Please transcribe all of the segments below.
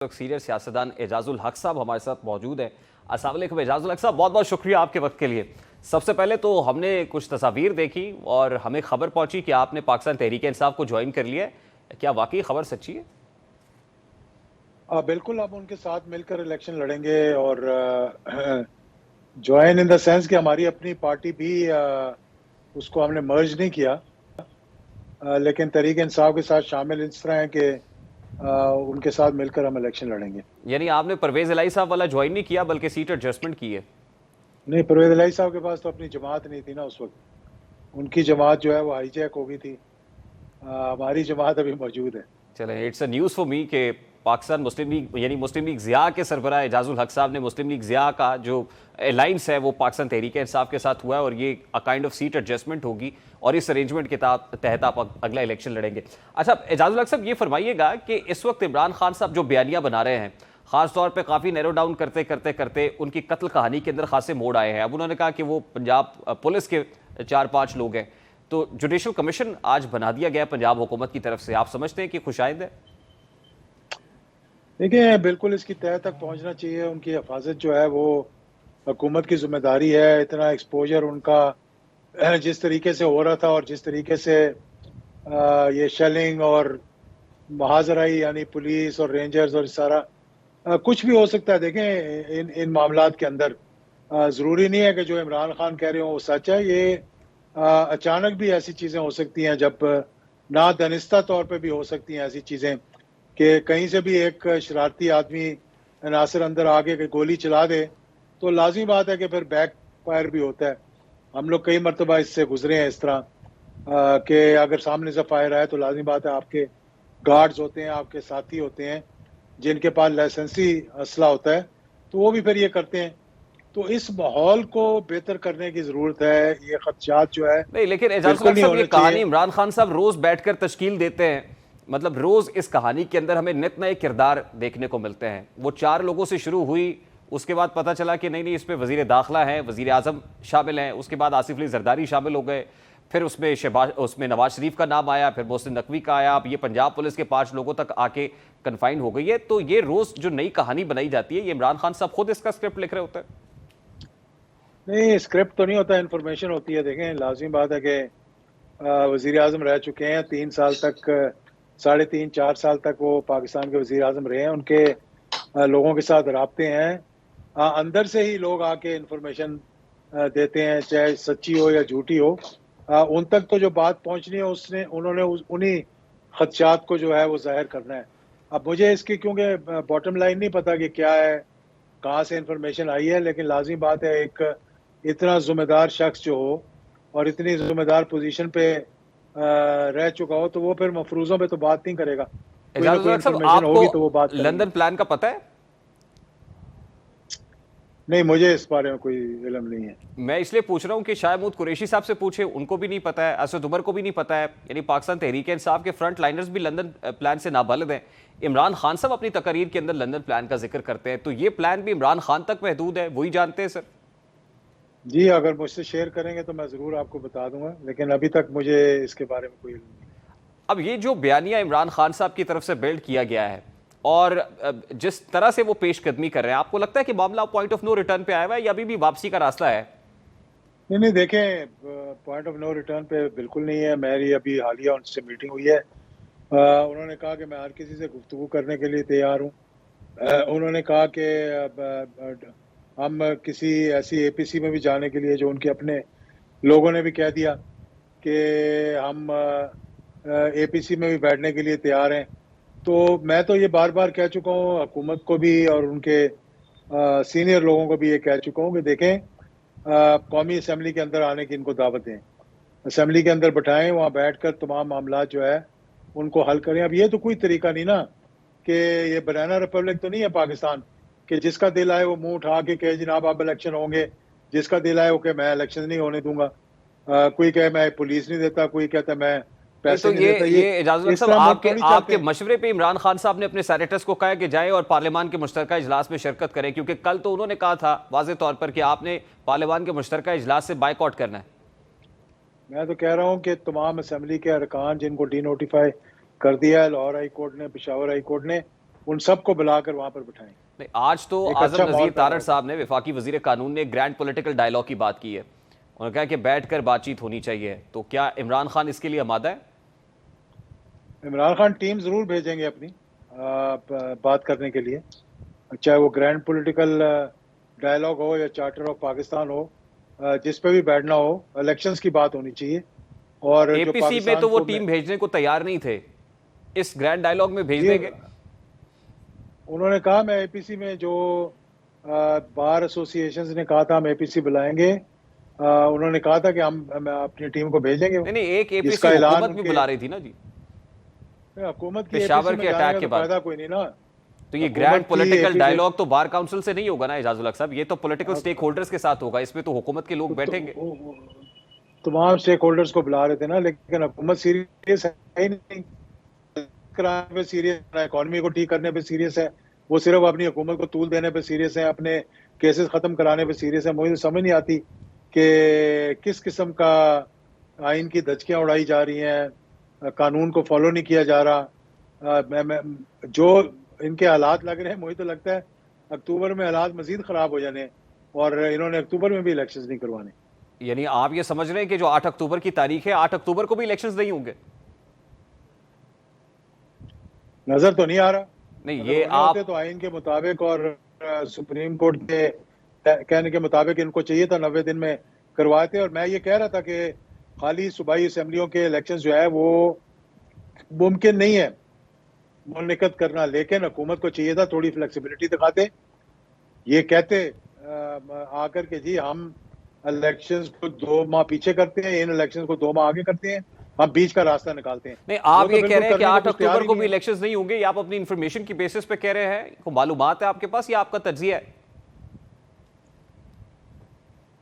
Senior सियासतदान एजाजुल हक साहब हमारे साथ मौजूद हैं। अस्सलाम वालेकुम एजाजुल हक साहब, बहुत बहुत शुक्रिया आपके वक्त के लिए। सबसे पहले तो हमने कुछ तस्वीर देखी और हमें खबर पहुंची कि आपने पाकिस्तान तहरीक इंसाफ को ज्वाइन कर लिया है। क्या वाकई खबर सच्ची है? बिल्कुल, अब उनके साथ मिलकर इलेक्शन लड़ेंगे और ज्वाइन इन द सेंस कि हमारी अपनी पार्टी भी उसको हमने मर्ज नहीं किया, लेकिन तहरीक इंसाफ के साथ शामिल इस तरह है कि उनके साथ मिलकर हम इलेक्शन लड़ेंगे। यानी आपने परवेज इलाही साहब वाला ज्वाइन नहीं किया बल्कि सीट एडजस्टमेंट की है? नहीं, परवेज इलाही साहब के पास तो अपनी जमात नहीं थी ना उस वक्त। उनकी जमात जो है वो हाईजैक हो गई थी। हमारी जमात अभी मौजूद है। चलें, it's a news for me कि पाकिस्तान मुस्लिम लीग यानी मुस्लिम लीग ज़िया के सरबराह एजाजुल हक साहब ने मुस्लिम लीग ज़िया का जो अलाइंस है वो पाकिस्तान तहरीक इंसाफ के साथ हुआ है और ये a kind of seat adjustment होगी और इस अरेंजमेंट के तहत आप अगला इलेक्शन लड़ेंगे। अच्छा एजाजुल हक साहब, ये फरमाइएगा कि इस वक्त इमरान खान साहब जो बयानियाँ बना रहे हैं, ख़ास तौर पे काफ़ी नैरो डाउन करते करते करते उनकी कत्ल कहानी के अंदर खासे मोड़ आए हैं। अब उन्होंने कहा कि वो पंजाब पुलिस के 4-5 लोग हैं, तो जुडिशल कमीशन आज बना दिया गया पंजाब हुकूमत की तरफ से। आप समझते हैं कि खुशाइंद है? देखिए, बिल्कुल इसकी तह तक पहुंचना चाहिए। उनकी हिफाजत जो है वो हुकूमत की जिम्मेदारी है। इतना एक्सपोजर उनका जिस तरीके से हो रहा था और जिस तरीके से ये शेलिंग और महाजराई यानी पुलिस और रेंजर्स और सारा कुछ भी हो सकता है। देखें, इन मामलात के अंदर ज़रूरी नहीं है कि जो इमरान खान कह रहे हो वो सच है। ये अचानक भी ऐसी चीज़ें हो सकती हैं, जब ना दानिस्ता तौर पे भी हो सकती हैं ऐसी चीज़ें कि कहीं से भी एक शरारती आदमी नासिर अंदर आके कि गोली चला दे, तो लाजमी बात है कि फिर बैक फायर भी होता है। हम लोग कई मरतबा इससे गुजरे हैं इस तरह कि अगर सामने से फायर आए तो लाजमी बात है आपके गार्ड्स होते हैं, आपके साथी होते हैं जिनके पास लाइसेंसी असला होता है, तो वो भी फिर ये करते हैं। तो इस माहौल को बेहतर करने की ज़रूरत है। ये खदशात जो है नहीं, लेकिन एजाजुल बिल्कुल हक नहीं साहब, ये होने कहानी चाहिए। इमरान खान साहब रोज बैठकर तश्कील देते हैं। मतलब रोज इस कहानी के अंदर हमें नित नए किरदार देखने को मिलते हैं। वो 4 लोगों से शुरू हुई, उसके बाद पता चला कि नहीं नहीं इसमें वजीर दाखिला है, वजीर आजम शामिल हैं, उसके बाद आसिफ अली जरदारी शामिल हो गए, फिर उसमें नवाज शरीफ का नाम आया, फिर मोहसिन नकवी का आया, अब ये पंजाब पुलिस के 5 लोगों तक आके कन्फाइन हो गई है। तो ये रोज जो नई कहानी बनाई जाती है, ये इमरान खान साहब खुद इसका स्क्रिप्ट लिख रहे होते हैं? नहीं, स्क्रिप्ट तो नहीं होता, इन्फॉर्मेशन होती है। देखें, लाजमी बात है कि वजीर आजम रह चुके हैं 3 साल तक, 3.5-4 साल तक वो पाकिस्तान के वजीर आजम रहे हैं। उनके लोगों के साथ राब्ते हैं। अंदर से ही लोग आके इन्फॉर्मेशन देते हैं, चाहे सच्ची हो या झूठी हो। उन तक तो जो बात पहुंचनी है उन्होंने उन्हीं खदशात को जो है वो जाहिर करना है। अब मुझे इसकी क्योंकि बॉटम लाइन नहीं पता कि क्या है, कहाँ से इन्फॉर्मेशन आई है, लेकिन लाजमी बात है एक इतना ज़िम्मेदार शख्स जो हो और इतनी ज़िम्मेदार पोजीशन पे रह चुका हो, तो वो फिर मफरूज़ों पे तो बात नहीं करेगा। कोई ना कोई एजाजुल हक साहब, इन्फॉर्मेशन आपको होगी तो वो बात करेंगे। लंदन प्लान का पता है? नहीं, मुझे इस बारे में कोई इल्म नहीं है। मैं इसलिए पूछ रहा हूं कि शायद महमूद कुरैशी साहब से पूछे, उनको भी नहीं पता है, असद उमर को भी नहीं पता है। यानी पाकिस्तान तहरीक इंसाफ के फ्रंट लाइनर्स भी लंदन प्लान से नाबालिग हैं। इमरान खान साहब अपनी तकरीर के अंदर लंदन प्लान का जिक्र करते हैं, तो ये प्लान भी इमरान खान तक महदूद है, वही जानते हैं सर? जी, अगर मुझसे शेयर करेंगे तो मैं ज़रूर आपको बता दूंगा, लेकिन अभी तक मुझे इसके बारे में कोई इल्म नहीं है। अब ये जो बयानिया इमरान खान साहब की तरफ से बिल्ड किया गया है और जिस तरह से वो पेशकदमी कर रहे हैं, आपको लगता है कि मामला पॉइंट ऑफ नो रिटर्न पे आया हुआ है या अभी भी वापसी का रास्ता है? नहीं नहीं, देखें, पॉइंट ऑफ नो रिटर्न पे बिल्कुल नहीं है। मेरी अभी हालिया उनसे मीटिंग हुई है। उन्होंने कहा कि मैं हर किसी से गुफ्तगू करने के लिए तैयार हूँ। उन्होंने कहा कि हम किसी ऐसी एपीसी में भी जाने के लिए, जो उनके अपने लोगों ने भी कह दिया कि हम एपीसी में भी बैठने के लिए तैयार हैं। तो मैं तो ये बार बार कह चुका हूँ हुकूमत को भी और उनके सीनियर लोगों को भी ये कह चुका हूँ कि देखें, कौमी असम्बली के अंदर आने की इनको दावत दें, असम्बली के अंदर बैठाएं, वहाँ बैठकर तमाम मामला जो है उनको हल करें। अब ये तो कोई तरीका नहीं ना कि ये बनाना रिपब्लिक तो नहीं है पाकिस्तान कि जिसका दिल आए वो मुंह उठा के कहे जनाब आप इलेक्शन होंगे, जिसका दिल आए वो कहे मैं इलेक्शन नहीं होने दूंगा। कोई कहे मैं पुलिस नहीं देता, कोई कहता मैं नहीं, पैसे तो नहीं ये देता। ये एजाजुल हक इस साहब, तरह मुल्क आपके थोड़ी चलते आपके हैं। मशवरे पे इमरान खान साहब ने अपने सेनेटर्स को कहा कि जाएं और पार्लियामान के मुश्तरका इजलास में शिरकत करें, क्योंकि कल तो उन्होंने कहा था वाज़ेह तौर पर कि आपने पार्लियामान के मुश्तरका इजलास से बाइकआउट करना है। मैं तो कह रहा हूँ कि तमाम असम्बली के अरकान जिनको डी नोटिफाई कर दिया है लाहौर हाई कोर्ट ने, पेशावर हाई कोर्ट ने, उन सबको बुलाकर वहां पर बिठाएं। नहीं, आज तो एक आजम अच्छा नजीर माहौल पैदा तारड़ होगा। साहब ने, वफाकी वजीर कानून ने ग्रैंड पॉलिटिकल डायलॉग की बात की है। उन्होंने कहा कि बैठकर बातचीत होनी चाहिए। तो क्या इमरान खान इसके लिए आमादा है? इमरान खान टीम जरूर भेजेंगे अपनी बात करने के लिए, चाहे वो ग्रैंड पॉलिटिकल डायलॉग हो या चार्टर ऑफ पाकिस्तान हो, जिस पे भी बैठना हो, इलेक्शंस की बात होनी चाहिए। और जो एपीसी में पाकिस्तान तो वो को टीम भेजने को तैयार नहीं थे, इस ग्रैंड डायलॉग में भेज जी, देंगे? उन्होंने कहा मैं एपीसी में जो बार एसोसिएशंस ने कहा था हम एपीसी बुलाएंगे, उन्होंने कहा था कि हम अपनी टीम को भेजेंगे, नहीं नहीं, एक एपीसी जिसका ऐलान हुकूमत भी उनके बुला रही थी ना जी, हुकूमत की एपीसी पेशावर में के जाने अटैक का के तो बाद। फायदा कोई नहीं ना। तो ये ग्रैंड हुकूमत की पॉलिटिकल एपीसी डायलॉग तो बार काउंसिल से नहीं होगा ना एजाजुल हक साहब, ये तो पॉलिटिकल स्टेक होल्डर्स के साथ होगा, इसमें तो हुकूमत के लोग बैठेंगे। तमाम स्टेक होल्डर्स को बुला रहे थे ना, लेकिन हुकूमत सीरियस है ही नहीं, कराने पे सीरियस है, इकोनॉमी को ठीक करने पे सीरियस है। वो सिर्फ अपनी हुकूमत को तूल देने पे सीरियस है, अपने केसेस खत्म कराने पे सीरियस है। मुझे तो समझ नहीं आती कि किस किस्म का आइन की धज्जियां उड़ाई जा रही हैं, कानून को फॉलो नहीं किया जा रहा। जो इनके हालात लग रहे हैं, मुझे तो लगता है अक्टूबर में हालात मजीद खराब हो जाने, और इन्होंने अक्टूबर में भी इलेक्शंस नहीं करवाने। यानी आप ये समझ रहे हैं कि जो 8 अक्टूबर की तारीख है, 8 अक्टूबर को भी इलेक्शंस नहीं होंगे? नजर तो नहीं आ रहा। नहीं, अगर ये होने आप होते तो आइन के मुताबिक और सुप्रीम कोर्ट के कहने के मुताबिक इनको चाहिए था 90 दिन में करवाते। और मैं ये कह रहा था कि खाली सूबाई असम्बलियों के इलेक्शन जो है वो मुमकिन नहीं है मुनक़िद करना, लेकिन हुकूमत को चाहिए था थोड़ी फ्लेक्सिबिलिटी दिखाते, ये कहते आकर के जी हम इलेक्शंस को 2 माह पीछे करते हैं, इन इलेक्शंस को 2 माह आगे करते हैं, हम बीच का रास्ता निकालते हैं। नहीं, वो आप तो ये कह बिल्कुल रहे हैं कि करने को 8 कुछ तैयार अक्टूबर ही को नहीं भी है। इलेक्शंस नहीं होंगे, ये आप अपनी इंफॉर्मेशन की बेसिस पे कह रहे हैं? को मालूमात है आपके पास या आपका तज्जिया है?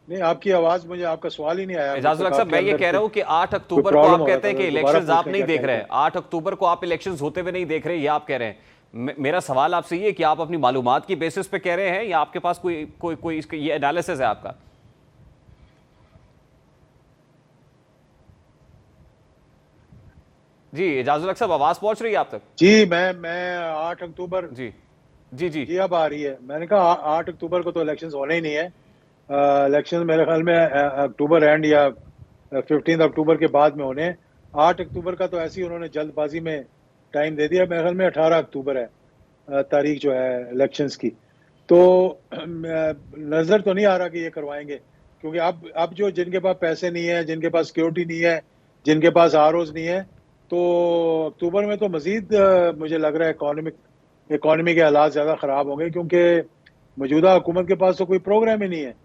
नहीं, आपकी आवाज मुझे, आपका सवाल ही नहीं आया। एजाजुल हक साहब, मैं ये कह रहा हूं कि 8 कोई अक्टूबर को प्रॉब्लम आप हो रहा कहते था, हैं कि तो दोबारा इलेक्शंस पूछ आप लें नहीं क्या देख कह रहे रहे हैं, 8 अक्टूबर को आप इलेक्शंस होते हुए नहीं देख रहे, ये आप कह रहे हैं। मेरा सवाल आपसे ये कि आप अपनी मालूमात की बेसिस पे कह रहे हैं या आपके पास कोई कोई कोई इसका ये एनालिसिस है आपका? जी एजाजुल हक साहब, आवाज पहुंच रही है आप तक? जी, मैं 8 अक्टूबर, जी जी जी। जी अब आ रही है। मैंने कहा 8 अक्टूबर को तो इलेक्शंस होने ही नहीं है। इलेक्शन मेरे ख्याल में अक्टूबर एंड या 15 अक्टूबर के बाद में होने हैं। 8 अक्टूबर का तो ऐसे ही उन्होंने जल्दबाजी में टाइम दे दिया। मेरे ख्याल में 18 अक्टूबर है तारीख जो है इलेक्शंस की। तो नज़र तो नहीं आ रहा कि ये करवाएंगे, क्योंकि अब जो जिनके पास पैसे नहीं है, जिनके पास सिक्योरिटी नहीं है, जिनके पास आरओज नहीं है, तो अक्टूबर में तो मजीद मुझे लग रहा है इकॉनमी के हालात ज़्यादा ख़राब होंगे, क्योंकि मौजूदा हुकूमत के पास तो कोई प्रोग्राम ही नहीं है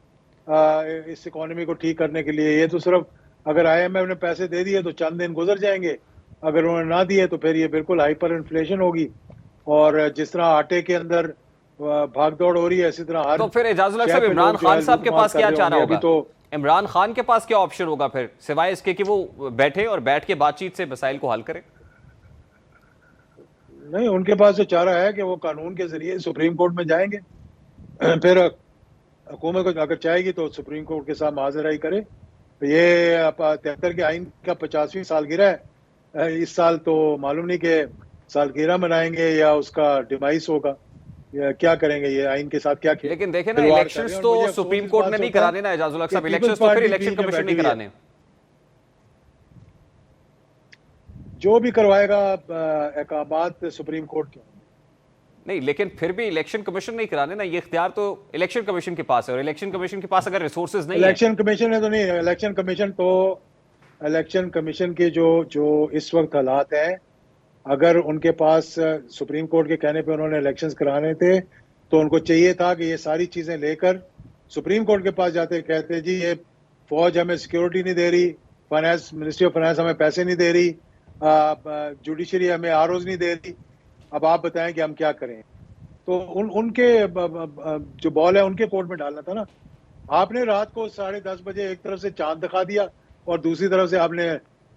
इस इकॉनमी को ठीक करने के लिए। ये तो सिर्फ अगर IMF ने पैसे दे दिए तो चंद दिन गुजर जाएंगे, अगर उन्होंने ना दिए तो फिर ये बिल्कुल हाइपर इन्फ्लेशन होगी। और जिस तरह आटे के अंदर भाग दौड़ हो रही है, इसी तरह हर तो फिर एजाजुल हक शहर साहब, पे इमरान लोग जो खान है साहब के लूटमार पास कर क्या रहे चारा होंगे। अभी होगा? तो इमरान खान के पास क्या ऑप्शन होगा फिर, सिवाय इसके कि वो बैठे और बैठ के बातचीत से मसाइल को हल करें? नहीं, उनके पास तो चारा है कि वो कानून के जरिए सुप्रीम कोर्ट में जाएंगे। फिर हुकूमत को अगर चाहेगी तो सुप्रीम कोर्ट के साथ माजराई करे। ये 73 के आइन का 50वीं सालगिरह है इस साल, तो मालूम नहीं कि सालगिरह मनाएंगे या उसका डिमाइस होगा, या क्या करेंगे, ये आइन के साथ क्या लेकिन देखें ना, खिलवाड़ कर रहे इलेक्शंस हैं। और तो मुझे अफसोस सुप्रीम इस कोर्ट बात ने से नहीं होता है कराने ना एजाजुल हक कि साहब, पीपल्स इलेक्शंस तो फिर पार्टी इलेक्शन बीच में कमीशन बैठी नहीं हुई है। कराने। जो भी करवाएगा अहकामात सुप्रीम कोर्ट के। नहीं, लेकिन फिर भी इलेक्शन कमीशन नहीं कराने ना, ये इख्तियार तो इलेक्शन कमीशन के पास है, और इलेक्शन कमीशन के पास अगर रिसोर्सेज नहीं है। इलेक्शन कमीशन ने तो नहीं, इलेक्शन कमीशन के जो जो इस वक्त हालात हैं, अगर उनके पास सुप्रीम कोर्ट के कहने पे उन्होंने इलेक्शंस कराने थे, तो उनको चाहिए था कि ये सारी चीजें लेकर सुप्रीम कोर्ट के पास जाते, कहते जी ये फौज हमें सिक्योरिटी नहीं दे रही, फाइनेंस मिनिस्ट्री ऑफ फाइनेंस हमें पैसे नहीं दे रही, जुडिशरी हमें आरओज नहीं दे रही, अब आप बताएं कि हम क्या करें। तो उनके जो बॉल है उनके कोर्ट में डालना था ना। आपने रात को 10:30 बजे एक तरफ से चांद दिखा दिया और दूसरी तरफ से आपने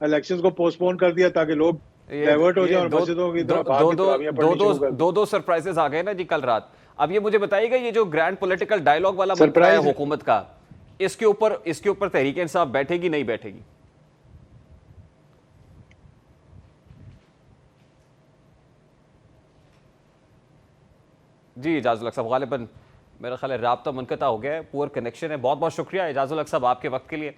इलेक्शंस को पोस्टपोन कर दिया ताकि लोग डाइवर्ट हो जाए और मस्जिदों की तरफ भाग के तरावियां पढ़नी शुरू कर दें। दो सरप्राइजेस आ गए ना जी कल रात। अब ये मुझे बताइएगा, ये जो ग्रैंड पॉलिटिकल डायलॉग वाला मंत्रा है हुकूमत का, इसके ऊपर तहरीक इंसाफ बैठेगी नहीं बैठेगी? जी इजाजुल हक साहब, गालिबन मेरा ख्याल है राब्ता मुनक़ता हो गया है, पुअर कनेक्शन है। बहुत बहुत शुक्रिया इजाजुल हक साहब आपके वक्त के लिए।